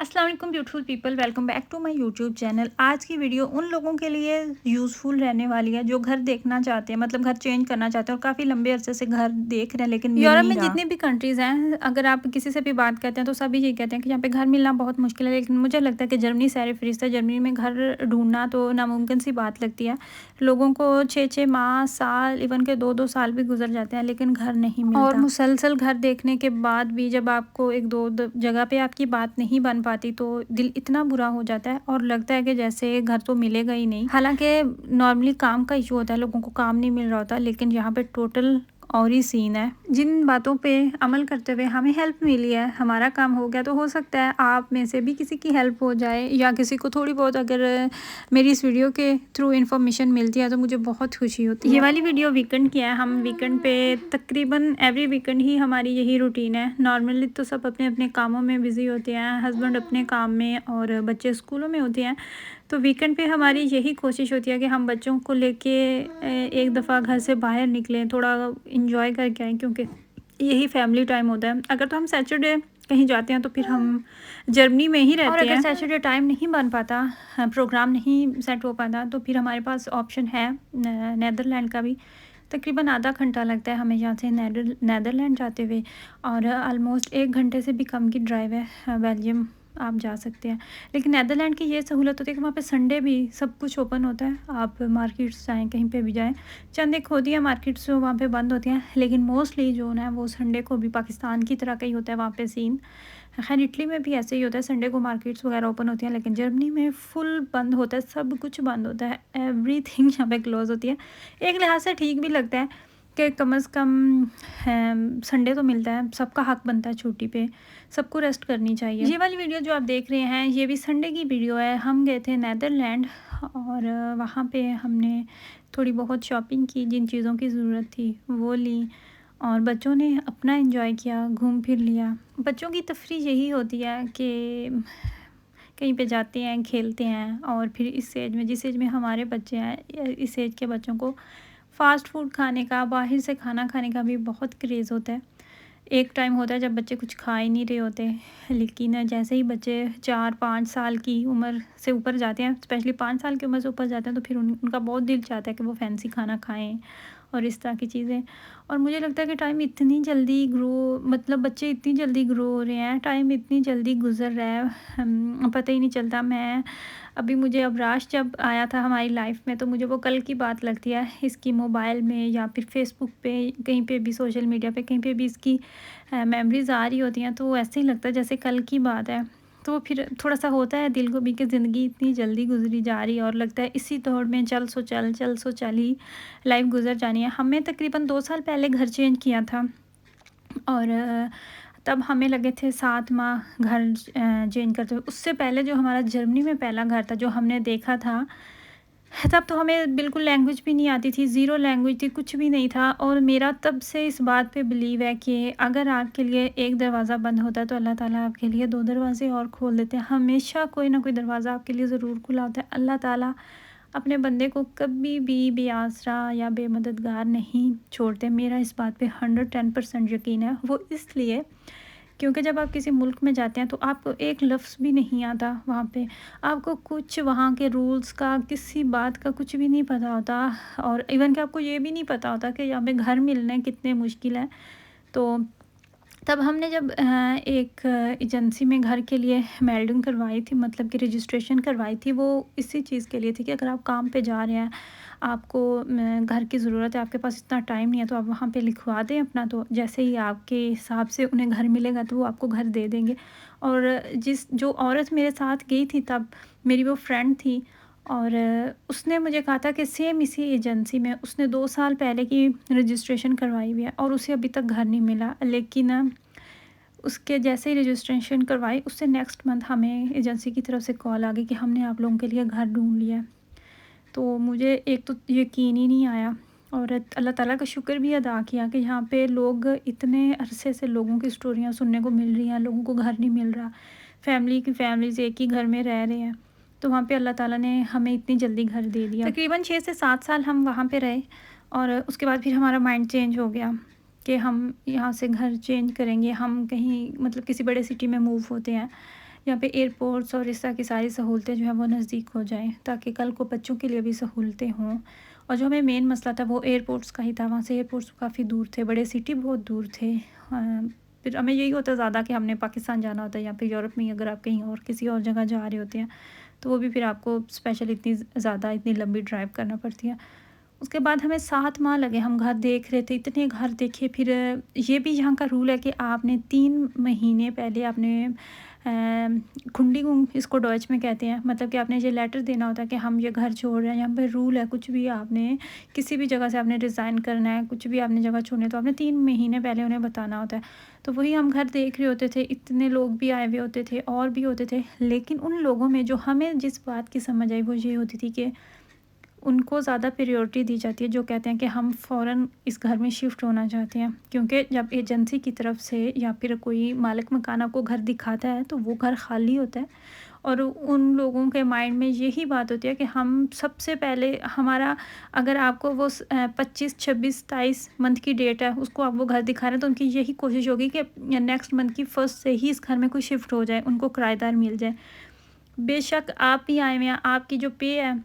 अस्सलाम वालेकुम beautiful people, welcome back to my YouTube channel. आज की वीडियो उन लोगों के लिए यूज़फुल रहने वाली है जो घर देखना चाहते हैं, मतलब घर चेंज करना चाहते हैं और काफ़ी लंबे अरसे से घर देख रहे हैं लेकिन मिल यूरोप नहीं में रहा। जितनी भी कंट्रीज़ हैं, अगर आप किसी से भी बात करते हैं तो सभी यही कहते हैं कि यहाँ पे घर मिलना बहुत मुश्किल है। लेकिन मुझे लगता है कि जर्मनी सैर फहरिस्त है। जर्मनी में घर ढूंढना तो नामुमकिन सी बात लगती है। लोगों को 6-6 माह, साल, इवन के 2-2 साल भी गुजर जाते हैं लेकिन घर नहीं मिलता। और मुसलसल घर देखने के बाद भी जब आपको एक दो जगह पे आपकी बात नहीं बन पाती तो दिल इतना बुरा हो जाता है और लगता है कि जैसे घर तो मिलेगा ही नहीं। हालांकि नॉर्मली काम का इशू होता है, लोगों को काम नहीं मिल रहा होता, लेकिन यहाँ पे टोटल और ही सीन है। जिन बातों पे अमल करते हुए हमें हेल्प मिली है, हमारा काम हो गया, तो हो सकता है आप में से भी किसी की हेल्प हो जाए या किसी को थोड़ी बहुत अगर मेरी इस वीडियो के थ्रू इन्फॉर्मेशन मिलती है तो मुझे बहुत खुशी होती है। ये वाली वीडियो वीकेंड की है। हम वीकेंड पे तकरीबन एवरी वीकेंड ही हमारी यही रूटीन है। नॉर्मली तो सब अपने अपने कामों में बिज़ी होते हैं, हस्बैंड अपने काम में और बच्चे स्कूलों में होते हैं। तो वीकेंड पे हमारी यही कोशिश होती है कि हम बच्चों को लेके एक दफ़ा घर से बाहर निकलें, थोड़ा इंजॉय करके आएँ, क्योंकि यही फैमिली टाइम होता है। अगर तो हम सैटरडे कहीं जाते हैं तो फिर हम जर्मनी में ही रहते हैं, और अगर सैटरडे टाइम नहीं बन पाता, प्रोग्राम नहीं सेट हो पाता, तो फिर हमारे पास ऑप्शन है नीदरलैंड का भी। तकरीबन आधा घंटा लगता है हमें यहाँ से नीदरलैंड जाते हुए, और आलमोस्ट 1 घंटे से भी कम की ड्राइव है। बेल्जियम आप जा सकते हैं। लेकिन नीदरलैंड की ये सहूलत होती है कि वहाँ पे संडे भी सब कुछ ओपन होता है। आप मार्केट्स जाएँ, कहीं पे भी जाएँ, चंद एक होती है मार्केट्स जो वहाँ पे बंद होती हैं, लेकिन मोस्टली जो है वो संडे को भी पाकिस्तान की तरह का ही होता है वहाँ पे सीन। खैर इटली में भी ऐसे ही होता है, संडे को मार्केट्स वगैरह ओपन होती हैं, लेकिन जर्मनी में फुल बंद होता है, सब कुछ बंद होता है, एवरीथिंग यहाँ पे क्लोज होती है। एक लिहाज से ठीक भी लगता है कि कम से कम संडे तो मिलता है। सबका हक बनता है छुट्टी पे, सबको रेस्ट करनी चाहिए। ये वाली वीडियो जो आप देख रहे हैं ये भी संडे की वीडियो है। हम गए थे नीदरलैंड और वहाँ पे हमने थोड़ी बहुत शॉपिंग की, जिन चीज़ों की ज़रूरत थी वो ली, और बच्चों ने अपना एंजॉय किया, घूम फिर लिया। बच्चों की तफरीह यही होती है कि कहीं पे जाते हैं, खेलते हैं, और फिर इस एज में, जिस एज में हमारे बच्चे हैं, इस एज के बच्चों को फ़ास्ट फूड खाने का, बाहर से खाना खाने का भी बहुत क्रेज़ होता है। एक टाइम होता है जब बच्चे कुछ खा ही नहीं रहे होते, लेकिन जैसे ही बच्चे 4-5 साल की उम्र से ऊपर जाते हैं, स्पेशली 5 साल की उम्र से ऊपर जाते हैं, तो फिर उनका बहुत दिल चाहता है कि वो फैंसी खाना खाएं और इस तरह की चीज़ें। और मुझे लगता है कि टाइम इतनी जल्दी ग्रो, मतलब बच्चे इतनी जल्दी ग्रो हो रहे हैं, टाइम इतनी जल्दी गुजर रहा है, पता ही नहीं चलता। मैं अभी, मुझे अबराश जब आया था हमारी लाइफ में तो मुझे वो कल की बात लगती है। इसकी मोबाइल में या फिर फेसबुक पे, कहीं पे भी सोशल मीडिया पे कहीं पे भी इसकी मेमोरीज़ आ रही होती हैं, तो ऐसे ही लगता है जैसे कल की बात है। तो फिर थोड़ा सा होता है दिल को भी कि ज़िंदगी इतनी जल्दी गुजरी जा रही है, और लगता है इसी दौड़ में चल सो चल ही लाइफ गुजर जानी है। हमने तकरीबन 2 साल पहले घर चेंज किया था, और तब हमें लगे थे 7 माह घर चेंज करते हुए। उससे पहले जो हमारा जर्मनी में पहला घर था जो हमने देखा था, तब तो हमें बिल्कुल लैंग्वेज भी नहीं आती थी, ज़ीरो लैंग्वेज थी, कुछ भी नहीं था। और मेरा तब से इस बात पे बिलीव है कि अगर आपके लिए एक दरवाज़ा बंद होता है तो अल्लाह ताला आपके लिए 2 दरवाज़े और खोल देते हैं। हमेशा कोई ना कोई दरवाज़ा आपके लिए ज़रूर खुला होता है। अल्लाह ताला अपने बंदे को कभी भी बेआसरा या बेमददगार नहीं छोड़ते। मेरा इस बात पे 110% यकीन है। वो इसलिए क्योंकि जब आप किसी मुल्क में जाते हैं तो आपको एक लफ्ज़ भी नहीं आता वहाँ पे, आपको कुछ वहाँ के रूल्स का, किसी बात का कुछ भी नहीं पता होता, और इवन कि आपको ये भी नहीं पता होता कि यहाँ पे घर मिलने कितने मुश्किल हैं। तो तब हमने जब एक एजेंसी में घर के लिए मेल्डिंग करवाई थी, मतलब कि रजिस्ट्रेशन करवाई थी, वो इसी चीज़ के लिए थी कि अगर आप काम पे जा रहे हैं, आपको घर की ज़रूरत है, आपके पास इतना टाइम नहीं है, तो आप वहाँ पे लिखवा दें अपना, तो जैसे ही आपके हिसाब से उन्हें घर मिलेगा तो वो आपको घर दे देंगे। और जो औरत मेरे साथ गई थी तब, मेरी वो फ्रेंड थी, और उसने मुझे कहा था कि सेम इसी एजेंसी में उसने 2 साल पहले की रजिस्ट्रेशन करवाई हुई है और उसे अभी तक घर नहीं मिला। लेकिन उसके जैसे ही रजिस्ट्रेशन करवाई, उससे नेक्स्ट मंथ हमें एजेंसी की तरफ से कॉल आ गई कि हमने आप लोगों के लिए घर ढूंढ लिया है। तो मुझे एक तो यकीन ही नहीं आया, और अल्लाह ताला का शुक्र भी अदा किया कि यहाँ पे लोग इतने अरसे से, लोगों की स्टोरियाँ सुनने को मिल रही हैं, लोगों को घर नहीं मिल रहा, फैमिलीज़ एक ही घर में रह रहे हैं। तो वहाँ पे अल्लाह ताला ने हमें इतनी जल्दी घर दे दिया। तकरीबन 6 से 7 साल हम वहाँ पे रहे, और उसके बाद फिर हमारा माइंड चेंज हो गया कि हम यहाँ से घर चेंज करेंगे, हम कहीं मतलब किसी बड़े सिटी में मूव होते हैं। यहाँ पे एयरपोर्ट्स और इस तरह की सारी सहूलतें जो हैं वो नज़दीक हो जाएँ, ताकि कल को बच्चों के लिए भी सहूलतें हों। और जो हमें मेन मसला था वो एयरपोर्ट्स का ही था, वहाँ से एयरपोर्ट्स काफ़ी दूर थे, बड़े सिटी बहुत दूर थे। फिर हमें यही होता ज़्यादा कि हमने पाकिस्तान जाना होता है या फिर यूरोप में ही, अगर आप कहीं और किसी और जगह जा रहे होते हैं तो वो भी फिर आपको स्पेशल इतनी लंबी ड्राइव करना पड़ती है। उसके बाद हमें 7 माह लगे, हम घर देख रहे थे, इतने घर देखे। फिर ये भी यहाँ का रूल है कि आपने 3 महीने पहले आपने खुंडी इसको डॉच में कहते हैं, मतलब कि आपने ये लेटर देना होता है कि हम ये घर छोड़ रहे हैं। यहाँ पे रूल है, कुछ भी आपने किसी भी जगह से आपने रिज़ाइन करना है, कुछ भी आपने जगह छोड़नी है तो आपने 3 महीने पहले उन्हें बताना होता है। तो वही हम घर देख रहे होते थे, इतने लोग भी आए हुए होते थे और भी होते थे, लेकिन उन लोगों में जो हमें जिस बात की समझ आई वो ये होती थी कि उनको ज़्यादा प्रायोरिटी दी जाती है, जो कहते हैं कि हम फ़ौरन इस घर में शिफ्ट होना चाहते हैं। क्योंकि जब एजेंसी की तरफ से या फिर कोई मालिक मकान आपको घर दिखाता है तो वो घर खाली होता है, और उन लोगों के माइंड में यही बात होती है कि हम सबसे पहले हमारा, अगर आपको वो 25, 26, 27 मंथ की डेट है, उसको आप वो घर दिखा रहे हैं, तो उनकी यही कोशिश होगी कि नेक्स्ट मंथ की फर्स्ट से ही इस घर में कोई शिफ्ट हो जाए, उनको किराएदार मिल जाए। बेशक आप भी आए हुए हैं, आपकी जो पे है,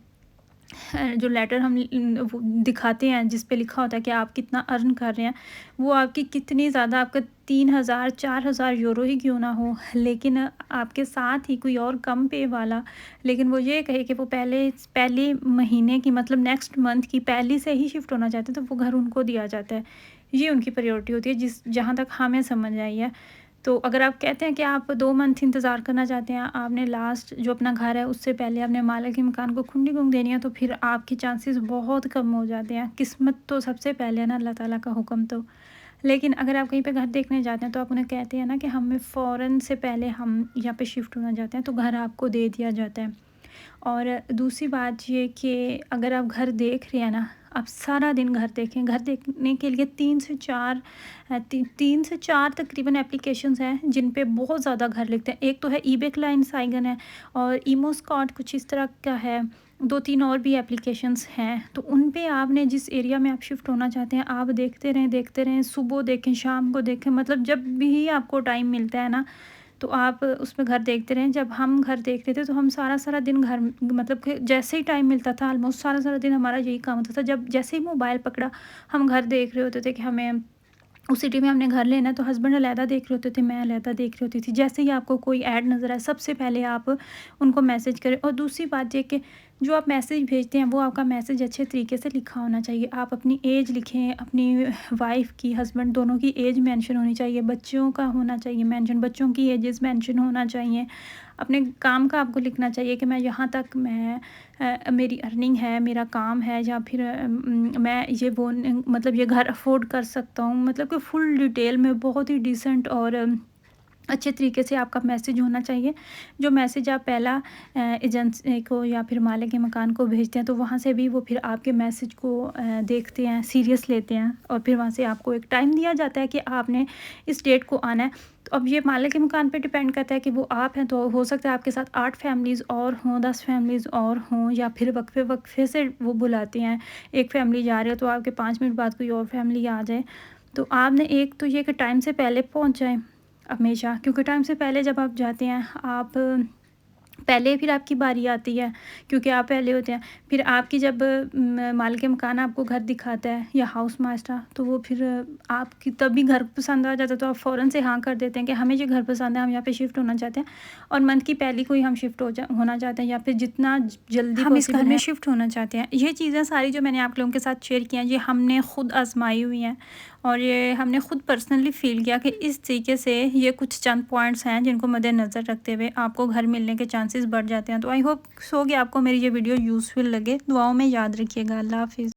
जो लेटर हम वो दिखाते हैं जिस पे लिखा होता है कि आप कितना अर्न कर रहे हैं, वो आपकी कितनी ज़्यादा, आपका 3000 4000 यूरो ही क्यों ना हो, लेकिन आपके साथ ही कोई और कम पे वाला, लेकिन वो ये कहे कि वो पहले महीने की, मतलब नेक्स्ट मंथ की पहली से ही शिफ्ट होना चाहते हैं, तो वो घर उनको दिया जाता है। ये उनकी प्रायोरिटी होती है, जहाँ तक हमें समझ आई है। तो अगर आप कहते हैं कि आप 2 मंथ इंतज़ार करना चाहते हैं, आपने लास्ट जो अपना घर है उससे पहले आपने मालिक के मकान को खुंडी गुंग देनी है, तो फिर आपके चांसेस बहुत कम हो जाते हैं। किस्मत तो सबसे पहले है ना, अल्लाह ताला का हुक्म तो। लेकिन अगर आप कहीं पे घर देखने जाते हैं तो आप उन्हें कहते हैं ना कि हमें फ़ौरन से पहले हम यहाँ पे शिफ्ट होना चाहते हैं, तो घर आपको दे दिया जाता है। और दूसरी बात ये कि अगर आप घर देख रहे हैं ना, आप सारा दिन घर देखें, घर देखने के लिए 3 से 4 तकरीबन एप्लीकेशंस हैं जिन पे बहुत ज़्यादा घर लिखते हैं। एक तो है ईबे क्लाइंट साइगन है, और इमोस्कॉट कुछ इस तरह का है, 2-3 और भी एप्लीकेशंस हैं। तो उन पे आपने जिस एरिया में आप शिफ्ट होना चाहते हैं, आप देखते रहें, सुबह देखें, शाम को देखें, मतलब जब भी आपको टाइम मिलता है ना, तो आप उसमें घर देखते रहें। जब हम घर देखते थे तो हम सारा दिन घर, मतलब कि जैसे ही टाइम मिलता था ऑलमोस्ट सारा दिन हमारा यही काम होता था। जब जैसे ही मोबाइल पकड़ा, हम घर देख रहे होते थे कि हमें उस सिटी में हमने घर लेना है, तो हस्बैंड अलहदा देख रहे होते थे, मैं अलहदा देख रही होती थी। जैसे ही आपको कोई ऐड नज़र आए, सबसे पहले आप उनको मैसेज करें। और दूसरी बात ये कि जो आप मैसेज भेजते हैं वो आपका मैसेज अच्छे तरीके से लिखा होना चाहिए। आप अपनी एज लिखें, अपनी वाइफ की, हस्बैंड दोनों की एज मेंशन होनी चाहिए, बच्चों का होना चाहिए मेंशन, बच्चों की एजेस मेंशन होना चाहिए। अपने काम का आपको लिखना चाहिए कि मैं यहाँ तक मेरी अर्निंग है, मेरा काम है, या फिर मैं ये वो मतलब ये घर अफोर्ड कर सकता हूँ, मतलब कि फुल डिटेल में बहुत ही डिसेंट और अच्छे तरीके से आपका मैसेज होना चाहिए। जो मैसेज आप पहला एजेंसी को या फिर मालिक के मकान को भेजते हैं, तो वहाँ से भी वो फिर आपके मैसेज को देखते हैं, सीरियस लेते हैं, और फिर वहाँ से आपको एक टाइम दिया जाता है कि आपने इस डेट को आना है। तो अब ये मालिक के मकान पे डिपेंड करता है कि वो आप हैं, तो हो सकता है आपके साथ 8 फैमिलीज़ और हों, 10 फैमिलीज़ और हों, या फिर वक्फे से वो बुलाते हैं। एक फैमिली जा रही हो तो आपके 5 मिनट बाद कोई और फैमिली आ जाए। तो आपने एक तो ये कि टाइम से पहले पहुँच जाएँ हमेशा, क्योंकि टाइम से पहले जब आप जाते हैं, आप पहले फिर आपकी बारी आती है, क्योंकि आप पहले होते हैं। फिर आपकी जब मालिक मकान आपको घर दिखाता है या हाउस मास्टर, तो वो फिर आपकी तभी घर पसंद आ जाता है, तो आप फ़ौरन से हाँ कर देते हैं कि हमें ये घर पसंद है, हम यहाँ पे शिफ्ट होना चाहते हैं, और मंथ की पहली को ही हम शिफ्ट होना चाहते हैं, या फिर जितना जल्दी हम इस घर में शिफ्ट होना चाहते हैं। ये चीज़ें सारी जो मैंने आप लोगों के साथ शेयर की हैं, ये हमने ख़ुद आजमाई हुई हैं, और ये हमने ख़ुद पर्सनली फ़ील किया कि इस तरीके से ये कुछ चंद पॉइंट्स हैं जिनको मद्देनज़र रखते हुए आपको घर मिलने के चांसेस बढ़ जाते हैं। तो आई होप सो कि आपको मेरी ये वीडियो यूज़फुल लगे। दुआओं में याद रखिएगा। अल्लाह हाफ़िज़।